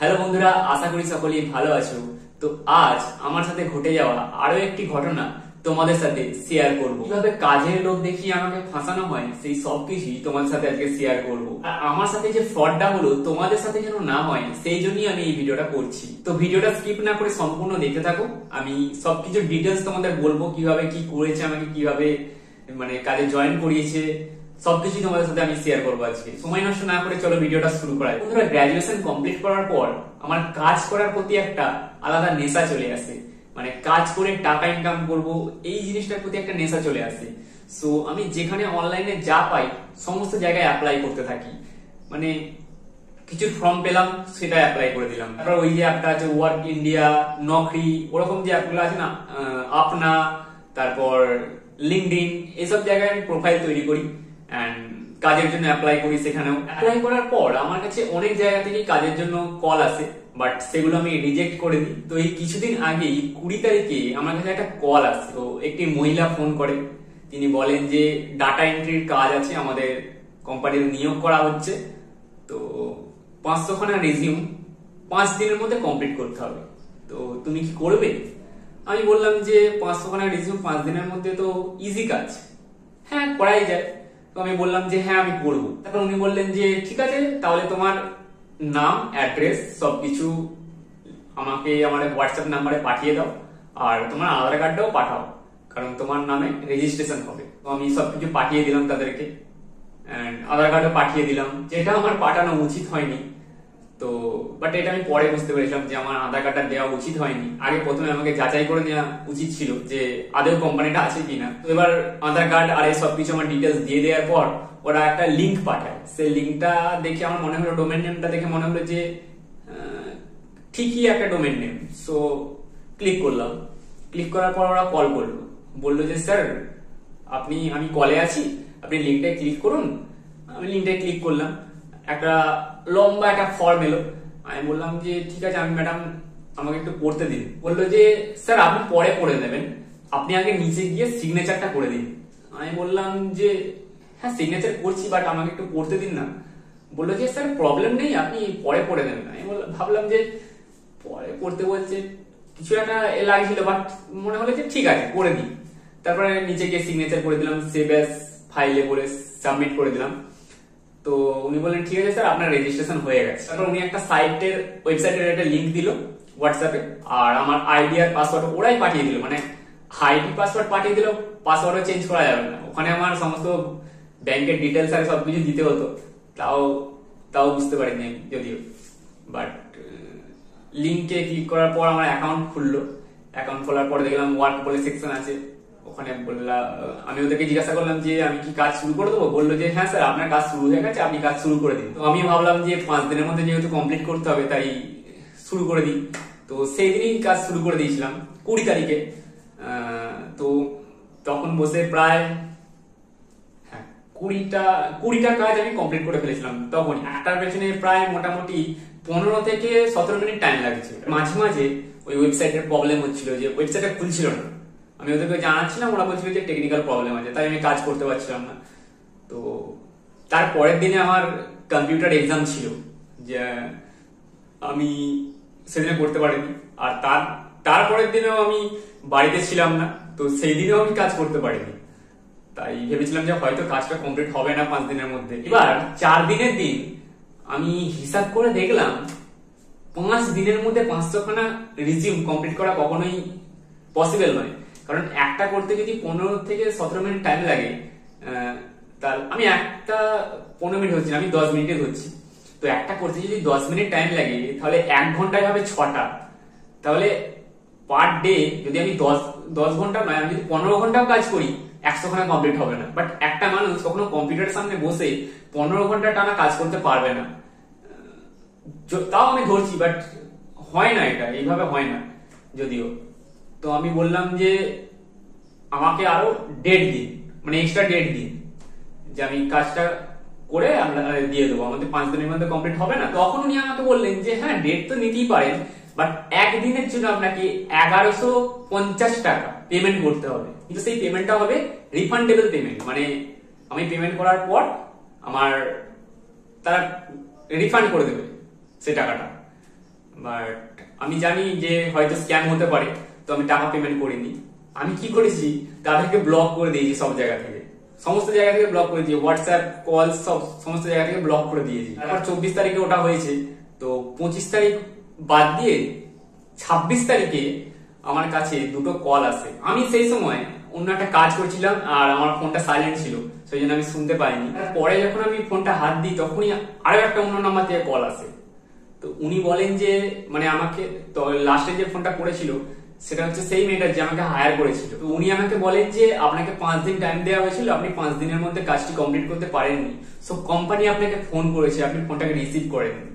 Hello বন্ধুরা, আশা করি সকলেই ভালো আছো। তো আজ আমার সাথে ঘটে যাওয়া আরো একটি ঘটনা তোমাদের সাথে শেয়ার করব। কিভাবে কাজের লোক দেখিয়ে আমাকে ফাঁসানো হয় সেই সবকিছুই তোমাদের সাথে আজকে শেয়ার করব। আর আমার সাথে যে ফ্রডটা হলো তোমাদের সাথে যেন না হয় সেই জন্যই আমি এই ভিডিওটা করছি। তো ভিডিওটা স্কিপ না করে সম্পূর্ণ দেখতে থাকো। আমি সবকিছু ডিটেলস তোমাদের বলবো, কিভাবে কি করেছে, আমাকে কিভাবে কাজে জয়েন করিয়েছে, সবকিছু তোমাদের সাথে আমি শেয়ার করবো আজকে। সময় নষ্ট না করে চলো ভিডিওটা শুরু করা যাক। বন্ধুরা, গ্রাজুয়েশন কমপ্লিট করার পর আমার কাজ করার প্রতি একটা আলাদা নেশা চলে আসে। কাজ করে টাকা ইনকাম করব, এই জিনিসটার প্রতি একটা নেশা চলে আসে। সো আমি যেখানে অনলাইনে যা পাই সমস্ত জায়গায় অ্যাপ্লাই করতে থাকি। কিছু ফর্ম পেলাম, সেটা অ্যাপ্লাই করে দিলাম। তারপর ওই যে অ্যাপটা আছে ওয়ার্ক ইন্ডিয়া, নকরি, ওরকম যে অ্যাপগুলো আছে না, আপনা, তারপর লিঙ্কডইন, এসব জায়গায় আমি প্রোফাইল তৈরি করি এন্ড কাজের জন্য অ্যাপ্লাই করি। সেখানেও অ্যাপ্লাই করার পর আমার কাছে অনেক জায়গা থেকে কাজের জন্য কল আসে, বাট সেগুলো আমি রিজেক্ট করে দিই। তো এই কিছুদিন আগেই 20 তারিখে আমার কাছে একটা কল আসে। তো একটি মহিলা ফোন করে, তিনি বলেন যে ডাটা এন্ট্রির কাজ আছে, আমাদের কোম্পানির নিয়োগ করা হচ্ছে। তো 500 খানা রেজিউম 5 দিনের মধ্যে কমপ্লিট করতে হবে। তো তুমি কি করবে? আমি বললাম যে 500 খানা রেজিউম 5 দিনের মধ্যে তো ইজি কাজ, হ্যাঁ করাই যায়। তো আমি বললাম যে হ্যাঁ আমি করবো। তারপর উনি বললেন যে ঠিক আছে, তাহলে তোমার নাম, অ্যাড্রেস সবকিছু আমাকে আমার হোয়াটসঅ্যাপ নাম্বারে পাঠিয়ে দাও, আর তোমার আধার কার্ডটাও পাঠাও, কারণ তোমার নামে রেজিস্ট্রেশন হবে। তো আমি সবকিছু পাঠিয়ে দিলাম তাদেরকে, আধার কার্ডও পাঠিয়ে দিলাম, যেটা আমার পাঠানো উচিত হয়নি। তো বাট এটা আমি পরে বুঝতে পেরেছিলাম যে আমার আধার কার্ডটা দেওয়া উচিত হয়নি। আগে প্রথমে আমাকে যাচাই করে নেওয়া উচিত ছিল যে আদৌ কোম্পানিটা আছে কিনা। তো এবার আধার কার্ড আর এই সবকিছু আমার ডিটেলস দিয়ে দেওয়ার পর ওরা একটা লিঙ্ক পাঠায়। সেই লিঙ্কটা দেখে আমার মনে হলো, ডোমেন নেমটা দেখে মনে হলো যে ঠিকই একটা ডোমেন নেম। সো ক্লিক করলাম। ক্লিক করার পর ওরা কল করলো, বললো যে স্যার আমি কলে আছি, আপনি লিঙ্কটায় ক্লিক করুন। আমি লিঙ্কটায় ক্লিক করলাম, একটা লম্বা একটা ফর্ম এলো। আমি বললাম যে ঠিক আছে, আমি ম্যাডাম আমাকে একটু পড়তে দিন। বললো যে স্যার আপনি পরে পড়ে নেবেন, আপনি আগে নিচে গিয়ে সিগনেচারটা করে দিন। আমি বললাম যে হ্যাঁ সিগনেচার করছি, বাট আমাকে একটু পড়তে দিন না। বললো যে স্যার প্রবলেম নেই, আপনি পরে পড়ে নেবেন। আমি ভাবলাম যে পরে পড়তে বলছে, কিছু একটা লাগছিল, বাট মনে হলো যে ঠিক আছে করে দিই। তারপরে নিচে গিয়ে সিগনেচার করে দিলাম, সেভ অ্যাজ ফাইলে করে সাবমিট করে দিলাম। তো উনি বললেন ঠিক আছে স্যার, আপনার রেজিস্ট্রেশন হয়ে গেছে। তারপর উনি একটা ওয়েবসাইটের একটা লিঙ্ক দিল হোয়াটসঅ্যাপে, আর আমার আইডি আর পাসওয়ার্ড ওরাই পাঠিয়ে দিল। আইডি পাসওয়ার্ড পাঠিয়ে দিল, পাসওয়ার্ডও চেঞ্জ করা যাবে না। ওখানে আমার সমস্ত ব্যাংকের ডিটেলস আর সবকিছু দিতে হতো, তাও বুঝতে পারিনি যদিও। বাট লিঙ্কে ক্লিক করার পর আমার অ্যাকাউন্ট খুললো। অ্যাকাউন্ট খোলার পর দেখলাম ওয়ার্ক বলে সেকশন আছে। ওখানে আমি ওদেরকে জিজ্ঞাসা করলাম যে আমি কি কাজ শুরু করে দেবো? বললো যে হ্যাঁ স্যার, আপনার কাজ শুরু হয়ে গেছে, আপনি কাজ শুরু করে দিন। তো আমি ভাবলাম যে 5 দিনের মধ্যে যেহেতু কমপ্লিট করতে হবে, তাই শুরু করে দিই। তো সেই দিনই কাজ শুরু করে দিয়েছিলাম 20 তারিখে। তো তখন বসে প্রায় 20টা কাজ আমি কমপ্লিট করে ফেলেছিলাম। তখন একটার পেছনে প্রায় মোটামুটি 15 থেকে 17 মিনিট টাইম লাগছে। মাঝে মাঝে ওই ওয়েবসাইটের প্রবলেম হচ্ছিল, যে ওয়েবসাইটটা খুলছিল না। আমি ওদেরকে জানাচ্ছিলাম, ওরা বলছিল যে টেকনিক্যাল প্রবলেম আছে, তাই আমি কাজ করতে পারছিলাম না। তো তার পরের দিনে আমার কম্পিউটার এক্সাম ছিল, যে আমি সেদিনে করতে পারিনি। আর তারপরের দিনেও আমি বাড়িতে ছিলাম না, তো সেই দিনেও আমি কাজ করতে পারিনি। তাই ভেবেছিলাম যে হয়তো কাজটা কমপ্লিট হবে না 5 দিনের মধ্যে। এবার 4 দিনের দিন আমি হিসাব করে দেখলাম 5 দিনের মধ্যে 500 খানা রিজিউম কমপ্লিট করা কখনোই পসিবল নয়। কারণ একটা করতে যদি 15 থেকে 17 মিনিট টাইম লাগে, তাহলে আমি একটা 15 মিনিট হচ্ছে না, আমি 10 মিনিটে ধরছি। তো একটা করতে যদি 10 মিনিট টাইম লাগে, তাহলে 1 ঘন্টায় হবে 6টা। তাহলে পার ডে যদি আমি 10 ঘন্টা নয়, আমি যদি 15 ঘন্টাও কাজ করি, 100 খানা কমপ্লিট হবে না। বাট একটা মানুষ কখনো কম্পিউটারের সামনে বসে 15 ঘন্টা টানা কাজ করতে পারবে না। তাও আমি ধরছি, বাট হয় না, এটা এইভাবে হয় না যদিও। তো আমি বললাম যে আমাকে আরো ডেট দিন, এক্সট্রা ডেট দিন, যে আমি কাজটা করে আমরা দিয়ে দেবো, আমাদের 5 দিনের মধ্যে কমপ্লিট হবে না। তখন উনি আমাকে বললেন যে হ্যাঁ ডেট তো নিতেই পারেন, বাট একদিনের জন্য আপনাকে 1150 টাকা পেমেন্ট করতে হবে। কিন্তু সেই পেমেন্টটা হবে রিফান্ডেবল পেমেন্ট, আমি পেমেন্ট করার পর তারা রিফান্ড করে দেবে সেই টাকাটা। বাট আমি জানি যে হয়তো স্ক্যাম হতে পারে, তো আমি টাকা পেমেন্ট করিনি। আমি কি করেছি, তাদেরকে ব্লক করে দিয়েছি সব জায়গা থেকে, সমস্ত জায়গা থেকে ব্লক করে দিয়েছি, হোয়াটসঅ্যাপ কল সব সমস্ত জায়গা থেকে ব্লক করে দিয়েছি। তারপর 24 তারিখে ওটা হয়েছে, তো 25 তারিখ বাদ দিয়ে 26 তারিখে আমার কাছে দুটো কল আসে। আমি সেই সময় অন্য একটা কাজ করছিলাম আর আমার ফোনটা সাইলেন্ট ছিল, সেই জন্য আমি শুনতে পাইনি। পরে যখন আমি ফোনটা হাত দিই তখনই আরো একটা অন্য নাম্বার থেকে কল আসে। তো উনি বলেন যে মানে আমাকে, তো লাস্টে যে ফোনটা করেছিল সেটা হচ্ছে সেই মেয়েটা যে আমাকে হায়ার করেছিল। তো উনি আমাকে বলেন যে আপনাকে 5 দিন টাইম দেওয়া হয়েছিল, আপনি 5 দিনের মধ্যে কাজটি কমপ্লিট করতে পারেননি, সো কোম্পানি আপনাকে ফোন করেছে, আপনি ফোনটাকে রিসিভ করেননি।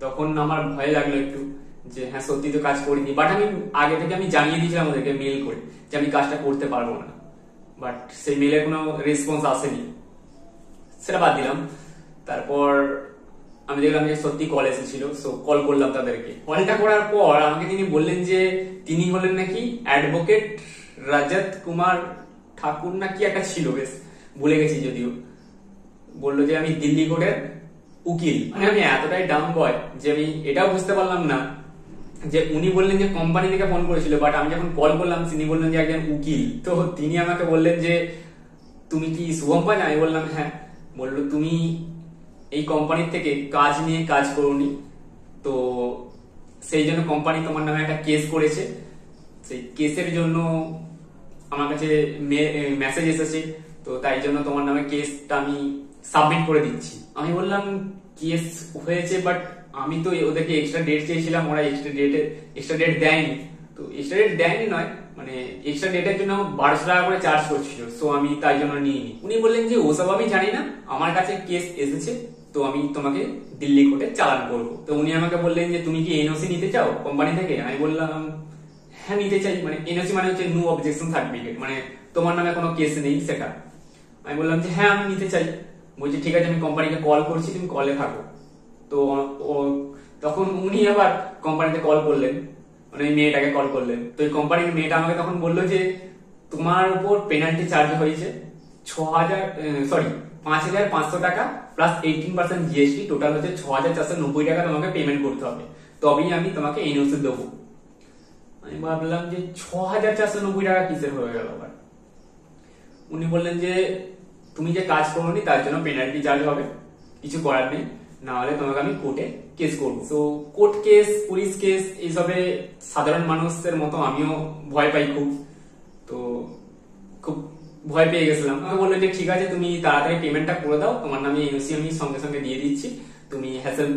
তখন আমার ভয় লাগলো একটু যে হ্যাঁ সত্যি তো কাজ করিনি, বাট আমি আগে থেকে আমি জানিয়ে দিয়েছিলাম ওদেরকে মেল করে যে আমি কাজটা করতে পারবো না, বাট সেই মেলের কোনো রেসপন্স আসেনি, সেটা বাদ দিলাম। তারপর আমি দেখলাম যে সত্যি কল এসেছিল, সো কল করলাম তাদেরকে। কলটা করার পর আমাকে তিনি বললেন যে তিনি হলেন নাকি অ্যাডভোকেট রাজত কুমার ঠাকুর না কি একটা ছিল, বেশ ভুলে গেছি যদিও। বললো যে আমি দিল্লি কোর্টের উকিল। মানে আমি এতটাই ডাম বয় যে আমি এটাও বুঝতে পারলাম না যে উনি বললেন যে কোম্পানি থেকে ফোন করেছিল, বাট আমি যখন কল করলাম তিনি বললেন যে একজন উকিল। তো তিনি আমাকে বললেন যে তুমি কি শুভম পান? আমি বললাম হ্যাঁ। বললো তুমি এই কোম্পানির থেকে কাজ নিয়ে কাজ করোনি, তো সেই জন্য কোম্পানি তোমার নামে একটা কেস করেছে, সেই কেসের জন্য আমার কাছে মেসেজ এসেছে, তো তাই জন্য তোমার নামে কেসটা আমি সাবমিট করে দিচ্ছি। আমি বললাম কেস হয়েছে, বাট আমি তো ওদেরকে এক্সট্রা ডেট চেয়েছিলাম, ওরা এক্সট্রা ডেট দেয়নি। তো এক্সট্রা ডেট দেয়নি নয়, মানে এক্সট্রা ডেটের জন্য 1200 টাকা করে চার্জ করছিল, সো আমি তাই জন্য নিইনি। উনি বললেন যে ওসব আমি জানি না, আমার কাছে কেস এসেছে, তো আমি তোমাকে দিল্লি কোর্টে চালান করবো। তো উনি আমাকে বললেন যে তুমি কি এনওসি নিতে চাও কোম্পানি থেকে? আমি বললাম হ্যাঁ নিতে চাই। মানে এনওসি মানে হচ্ছে নো অবজেকশন সার্টিফিকেট, মানে তোমার নামে কোনো কেস নেই সেটা। আমি বললাম যে হ্যাঁ আমি নিতে চাই। বলছি ঠিক আছে আমি কোম্পানিকে কল করছি, তুমি কলে থাকো। তো তখন উনি আবার কোম্পানিতে কল করলেন, মানে ওই মেয়েটাকে কল করলেন। তো ওই কোম্পানির মেয়েটা আমাকে তখন বললো যে তোমার উপর পেনাল্টি চার্জ হয়েছে 5,500 টাকা প্লাস 18% জিএসটি, টোটাল হচ্ছে 6,490 টাকা তোমাকে পেমেন্ট করতে হবে, তবেই আমি তোমাকে এনওসি দেবো। আমি ভাবলাম যে 6,490 টাকা কিসের হয়ে গেল আবার। উনি বললেন যে তুমি যে কাজ করোনি তার জন্য পেনাল্টি চার্জ হবে, কিছু করার নেই, না হলে তোমাকে আমি কোর্টে কেস করবো। তো কোর্ট কেস, পুলিশ কেস এইসবে সাধারণ মানুষের মতো আমিও ভয় পাই খুব, তো খুব ভয় পেয়ে গেছিলাম। আমাকে বললো যে ঠিক আছে তুমি তাড়াতাড়ি পেমেন্টটা করে দাও, তোমার নামে এনওসি আমি সঙ্গে সঙ্গে দিয়ে দিচ্ছি, তুমি হ্যাসেল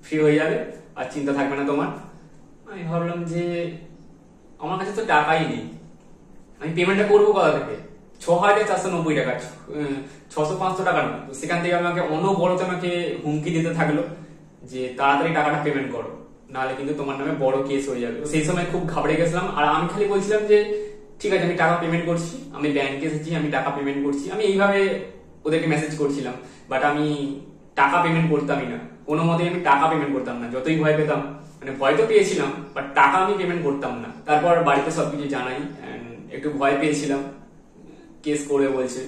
ফ্রি হয়ে যাবে, আর চিন্তা থাকবে না তোমার। আমি ভাবলাম যে আমার কাছে তো টাকাই নেই, আমি পেমেন্টটা করবো কোথা থেকে? 6,490 টাকা, 600-500 টাকা নয়। সেখান থেকে আমাকে অনবরত আমাকে হুমকি দিতে থাকলো যে তাড়াতাড়ি টাকাটা পেমেন্ট করো, নাহলে কিন্তু তোমার নামে বড় কেস হয়ে যাবে। সেই সময় খুব ঘাবড়ে গেছিলাম, আর আমি খালি বলছিলাম যে ঠিক আছে আমি টাকা পেমেন্ট করছি, আমি ব্যাংকে এসেছি, আমি টাকা পেমেন্ট করছি, আমি এইভাবে ওদেরকে মেসেজ করছিলাম। বাট আমি টাকা পেমেন্ট করতামই না, কোনো মতেই আমি টাকা পেমেন্ট করতাম না, যতই ভয় পেতাম। মানে ভয় তো পেয়েছিলাম, বাট টাকা আমি পেমেন্ট করতাম না। তারপর বাড়িতে সবকিছু জানাই, একটু ভয় পেয়েছিলাম, কেস করবে বলছে।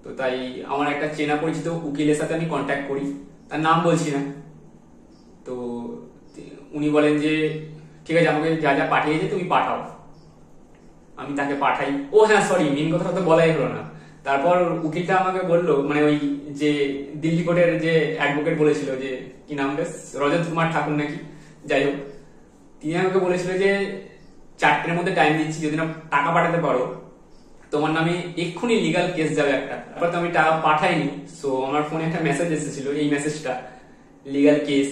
তো তাই আমার একটা চেনা পরিচিত উকিলের সাথে আমি কন্ট্যাক্ট করি, তার নাম বলছি না। তো উনি বলেন যে ঠিক আছে আমাকে যা যা পাঠিয়েছে তুমি পাঠাও। আমি তাকে পাঠাই। ও হ্যাঁ সরি, মেন কথাটা তো বলাই হলো না। তারপর উকিলটা আমাকে বললো, মানে ওই যে দিল্লি কোর্টের যে অ্যাডভোকেট বলেছিল, যে কি নাম বেশ, রজত কুমার ঠাকুর নাকি, যাই হোক, তিনি আমাকে বলেছিল যে 4টের মধ্যে টাইম দিচ্ছি, যদি না টাকা পাঠাতে পারো তোমার নামে এক্ষুনি লিগাল কেস যাবে একটা। তারপর তো আমি টাকা পাঠাইনি, সো আমার ফোনে একটা মেসেজ এসেছিল, এই মেসেজটা লিগাল কেস।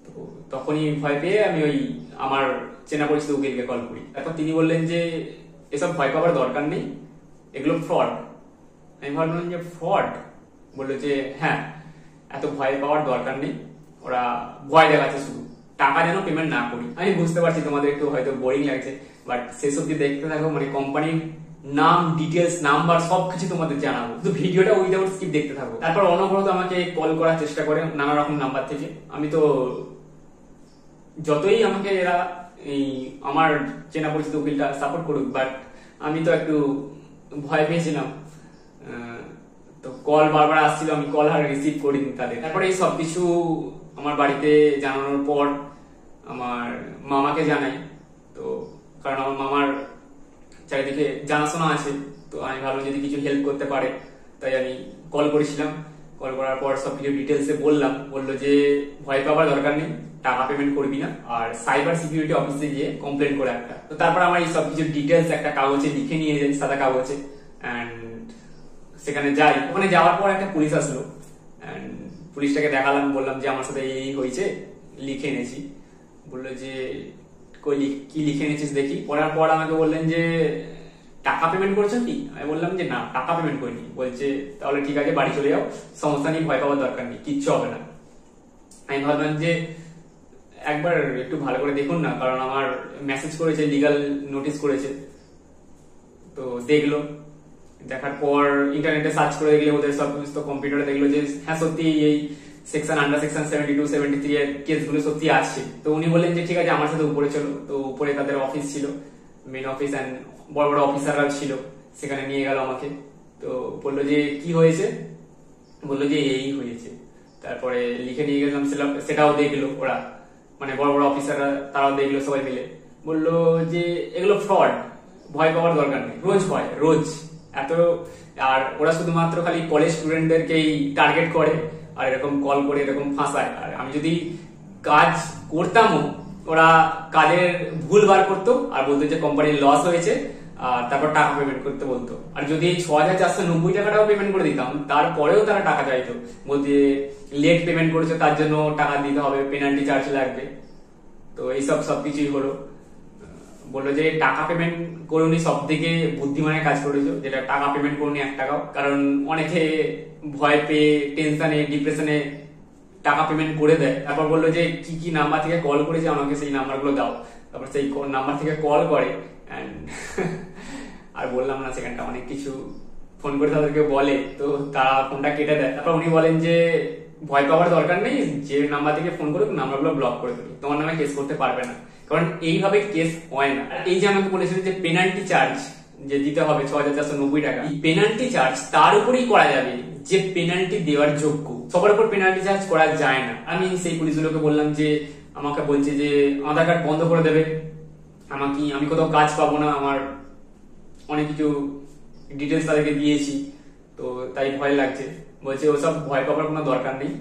তো তখনই ভয় পেয়ে আমি ওই আমার চেনা পরিচিত উকিলকে কল করি। তারপর তিনি বললেন যে এসব ভয় পাওয়ার দরকার নেই, এগুলো ফ্রড। আমি ভাবলাম যে ফ্রড, বললো যে হ্যাঁ এত ভয় পাওয়ার দরকার নেই, ওরা ভয় দেখাচ্ছে শুধু, টাকা যেন পেমেন্ট না করি। আমি বুঝতে পারছি তোমাদের একটু হয়তো বোরিং লাগছে, বাট শেষ অব্দি দেখতে থাকো, মানে কোম্পানির নাম, ডিটেলস, নাম্বার সবকিছু তোমাদের জানাবো, তো ভিডিওটা উইদাউট স্কিপ দেখতে থাকো। তারপর অনবরত আমাকে কল করার চেষ্টা করে নানা রকম নাম্বার থেকে। আমি তো যতই আমাকে এরা এই আমার চেনা পরিচিত উকিলটা সাপোর্ট করুক, বাট আমি তো একটু ভয় পেয়েছিলাম। তো কল বারবার আসছিল, আমি কল আর রিসিভ করিনি তাদের। তারপরে এই সবকিছু আমার বাড়িতে জানানোর পর আমার মামাকে জানাই। তো কারণ আমার মামার চারিদিকে জানাশোনা আছে, তো আমি ভাবলাম যদি কিছু হেল্প করতে পারে, তাই আমি কল করেছিলাম। কল করার পর সবকিছু ডিটেলসে বললো যে ভয় পাওয়ার দরকার নেই, টাকা পেমেন্ট করবি না, আর সাইবার সিকিউরিটি অফিসে গিয়ে কমপ্লেন করে একটা। তো তারপর আমার এই সবকিছু ডিটেলস একটা কাগজে লিখে নিয়ে যাই, সাদা কাগজে, অ্যান্ড সেখানে যাই। ওখানে যাওয়ার পর একটা পুলিশ আসলো, অ্যান্ড পুলিশটাকে দেখালাম, বললাম যে আমার সাথে এই হয়েছে, লিখে এনেছি। বললো যে কি লিখে এনেছিস দেখি। পড়ার পর আমাকে বললেন যে টাকা পেমেন্ট করেছেন কি? আমি বললাম যে না, টাকা পেমেন্ট করিনি। বলছে তাহলে ঠিক আছে, বাড়ি চলে যাও, সমস্যা নেই, ভয় পাওয়ার দরকার নেই, কিচ্ছু হবে না। আমি ভাবলাম যে একবার একটু ভালো করে দেখুন না, কারণ আমার মেসেজ করেছে, লিগাল নোটিশ করেছে। তো দেখলো, দেখার পর ইন্টারনেটে সার্চ করে দেখলে ওদের সব তো কম্পিউটারে দেখলো যে হ্যাঁ সত্যি এই সেকশন আন্ডার সেকশন 72, 73 এর কেসগুলো সত্যি আছে। তো উনি বললেন যে ঠিক আছে, আমার সাথে উপরে চলো। তো উপরে তাদের অফিস ছিল, মেন অফিস, এন্ড বড় বড় অফিসাররা ছিল, সেখানে নিয়ে গেল আমাকে। তো বললো যে কি হয়েছে, বললো যে এই হয়েছে। তারপরে লিখে নিয়ে গেলাম, সেটাও দেখলো ওরা, মানে বড় বড় অফিসাররা, তারাও দেখলো সবাই মিলে। বললো যে এগুলো ফ্রড, ভয় পাওয়ার দরকার নেই, রোজ হয়, রোজ এত। আর ওরা শুধুমাত্র খালি কলেজ স্টুডেন্টদেরকেই টার্গেট করে, আর এরকম কল করে এরকম ফাঁসায়। আর আমি যদি কাজ করতামও, ওরা কাজের ভুল বার করতো আর বলতো যে কোম্পানির লস হয়েছে, তারপর টাকা পেমেন্ট করতে বলতো। আর যদি এই 6,490 টাকাটাও পেমেন্ট করে দিতাম, তারপরেও তারা টাকা চাইতো, বলতে লেট পেমেন্ট করেছে তার জন্য টাকা দিতে হবে, পেনাল্টি চার্জ লাগবে। তো এইসব সবকিছুই হলো। বললো যে টাকা পেমেন্ট করুনি, সব থেকে বুদ্ধিমানের কাজ করেছো, যেটা টাকা পেমেন্ট করুনি 1 টাকাও। কারণ অনেকে ভয় পেয়ে, টেনশনে, ডিপ্রেশনে টাকা পেমেন্ট করে দেয়। তারপর বললো যে কি কি নাম্বার থেকে কল করেছে, আমাকে সেই নাম্বারগুলো দাও। তারপর সেই নাম্বার থেকে কল করে, আর বললাম না, সেখানটা অনেক কিছু ফোন করে তাদেরকে বলে, তো তারা ফোনটা কেটে দেয়। তারপর উনি বলেন যে ভয় পাওয়ার দরকার নেই, যে নাম্বার থেকে ফোন করুক নাম্বারগুলো ব্লক করে দেবে, তোমার নামে কেস করতে পারবে না, কারণ এইভাবে কেস হয় না। এই যে আমাকে বলেছিল যে পেনাল্টি চার্জ যে দিতে হবে 6,490 টাকা, এই পেনাল্টি চার্জ তার উপরেই করা যাবে যে পেনাল্টি দেওয়ার যোগ্য, সবার উপর পেনাল্টি চার্জ করা যায় না। আমি সেই পুলিশগুলোকে বললাম যে আমাকে বলছে যে আধার কার্ড বন্ধ করে দেবে, আমি কোথাও কাজ পাবো না, আমার অনেক কিছু ডিটেলস তাদেরকে দিয়েছি, তো তাই ভয় লাগছে। বলছে ওসব ভয় পাওয়ার কোনো দরকার নেই,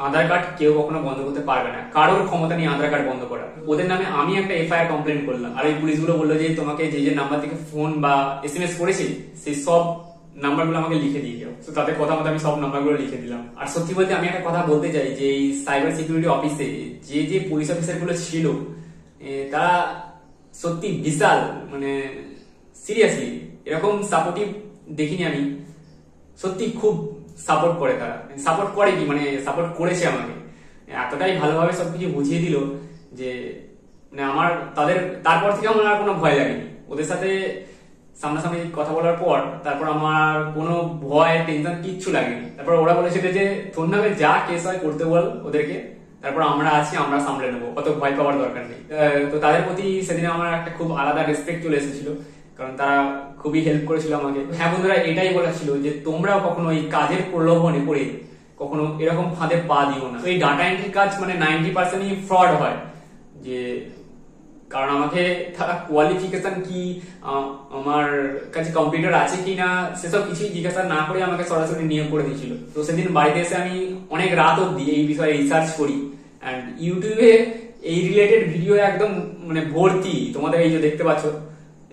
আধার কার্ড কেউ কখনো বন্ধ করতে পারবে না, কারোর ক্ষমতা নেই আধার কার্ড বন্ধ করা। ওদের নামে আমি একটা এফআইআর কমপ্লেন করলাম। আর এই পুলিশগুলো বললো যে তোমাকে যে যে নাম্বার থেকে ফোন বা SMS করেছি, সেই সব নাম্বারগুলো আমাকে লিখে দিয়ে যাও। তো তাদের কথা মতো আমি সব নাম্বারগুলো লিখে দিলাম। আর সত্যি বলতে আমি একটা কথা বলতে চাই যে এই সাইবার সিকিউরিটি অফিসে যে যে পুলিশ অফিসার গুলো ছিল, তারা সত্যি বিশাল, মানে সিরিয়াসলি এরকম সাপোর্টিভ দেখিনি আমি। সত্যি খুব সাপোর্ট করে, তারা সাপোর্ট করে কি, মানে সাপোর্ট করেছে আমাকে, এতটাই ভালোভাবে সবকিছু বুঝিয়ে দিল যে মানে আমার তারপর থেকে আমার আর কোনো ভয় লাগেনি। ওদের সাথে সামনাসামনি কথা বলার পর তারপর আমার কোনো ভয়, টেনশন কিচ্ছু লাগেনি। তারপর ওরা বলেছিল যে তোর নামে যা কেস হয় করতে বল ওদেরকে, তারপর আমরা আছি, আমরা সামলে নেবো, অত ভয় পাওয়ার দরকার নেই। তো তাদের প্রতি সেদিন আমার একটা খুব আলাদা রেসপেক্ট চলে এসেছিল, কারণ তারা খুবই হেল্প করেছিল আমাকে। হ্যাঁ বন্ধুরা, এটাই বলেছিল যে তোমরাও কখনো এই কাজের প্রলোভনে পড়ে কখনো এরকম ফাঁদে পা দিও না। এই ডাটা এন্ট্রি কাজ মানে 90%ই ফ্রড হয়, যে কারণ আমাকে তারা কোয়ালিফিকেশন কি, আমার কাছে কম্পিউটার আছে কি না, সেসব কিছুই জিজ্ঞাসা না করে আমাকে সরাসরি নিয়োগ করে দিয়েছিল। তো সেদিন বাড়িতে এসে আমি অনেক রাত অব্দি এই বিষয়ে রিসার্চ করি, অ্যান্ড ইউটিউবে এই রিলেটেড ভিডিও একদম মানে ভর্তি। তোমাদের এই যে দেখতে পাচ্ছ,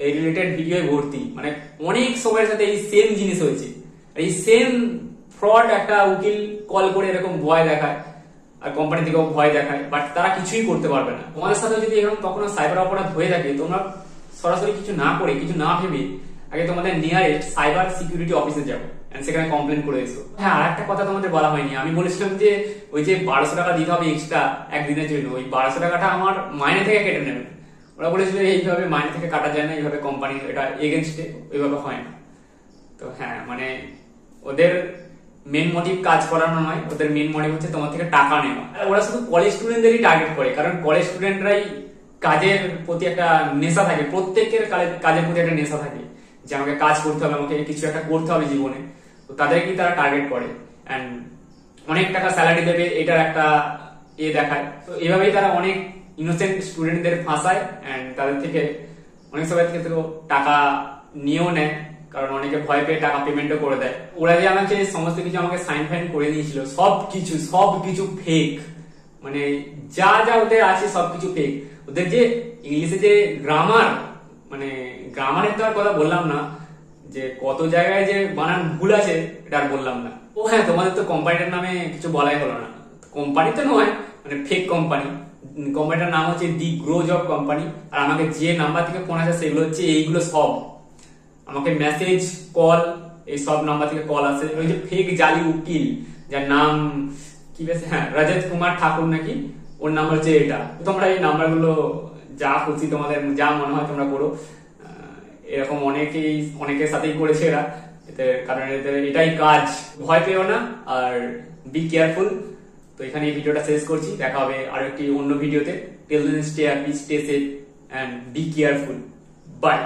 এই রিলেটেড ভিডিও ভর্তি, মানে অনেক সময়ের সাথে এই সেম জিনিস হয়েছে। এই সেম ফ্রড, একটা উকিল কল করে এরকম ভয় দেখায়, আর কোম্পানি থেকেও ভয় দেখায়, বাট তারা কিছুই করতে পারবে না। তোমাদের সাথে যদি এরকম কখনো সাইবার অপরাধ হয়ে থাকে, তোমরা সরাসরি কিছু না করে, কিছু না ভেবে আগে তোমাদের নিয়ারেস্ট সাইবার সিকিউরিটি অফিসে যাবো, সেখানে কমপ্লেন করে এসো। হ্যাঁ, আর একটা কথা তোমাদের বলা হয়নি, আমি বলেছিলাম যে ওই যে 1200 টাকা দিতে হবে এক্সট্রা একদিনের জন্য, ওই 1200 টাকাটা আমার মাইনে থেকে কেটে নেবে। ওরা বলেছিল এইভাবে মাইনে থেকে কাটা যায় না, এইভাবে কোম্পানি এটা এগেনস্টে, ওইভাবে হয় না। তো হ্যাঁ, মানে ওদের মেন মোটিভ কাজ করানো নয়, ওদের মেন মোটিভ হচ্ছে তোমার থেকে টাকা নেওয়া। ওরা শুধু কলেজ স্টুডেন্টদেরই টার্গেট করে, কারণ কলেজ স্টুডেন্টরাই কাজের প্রতি একটা নেশা থাকে, প্রত্যেকের কাজের প্রতি একটা নেশা থাকে, যে আমাকে কাজ করতে হবে, আমাকে কিছু একটা করতে হবে জীবনে। তো তাদেরকেই তারা টার্গেট করে, অ্যান্ড অনেক টাকা স্যালারি দেবে, এটার একটা দেখায়। তো এভাবেই তারা অনেক ইনোসেন্ট স্টুডেন্টদের ফাঁসায় এন্ড তাদের থেকে অনেক সময় থেকে টাকা নিয়েও নেয়, কারণ অনেকে ভয় পেয়ে টাকা পেমেন্টও করে দেয়। ওরা যে আমাকে সমস্ত কিছু আমাকে সাইন ফাইন করে দিয়েছিল, সবকিছু ফেক, মানে যা যা ওদের আছে সবকিছু ফেক। ওদের যে ইংলিশে যে গ্রামার, মানে গ্রামারের তো আর কথা বললাম না, যে কত জায়গায় যে বানান ভুল আছে এটা আর বললাম না। ও হ্যাঁ, তোমাদের তো কোম্পানিটার নামে কিছু বলাই হলো না। কোম্পানি তো নয়, মানে ফেক কোম্পানি। কোম্পানিটার নাম হচ্ছে দি গ্রো জব কোম্পানি। আর আমাকে যে নাম্বার থেকে ফোন আসে সেগুলো হচ্ছে এইগুলো সব, আমাকে মেসেজ কল এই সব নাম্বার থেকে কল আসে। ওই যে ফেক জালি উকিল যার নাম কি বেশ, হ্যাঁ রজত কুমার ঠাকুর নাকি, ওর নাম্বার হচ্ছে এটা। তোমরা এই নাম্বারগুলো যা খুশি তোমাদের যা মনে হয় তোমরা করো। এরকম অনেকের সাথেই করেছে এরা, কারণ এদের এটাই কাজ। ভয় পেও না আর বি কেয়ারফুল। তো এখানে এই ভিডিওটা শেষ করছি, দেখা হবে আরো একটি অন্য ভিডিওতে। Till then stay happy, stay safe and be careful. By.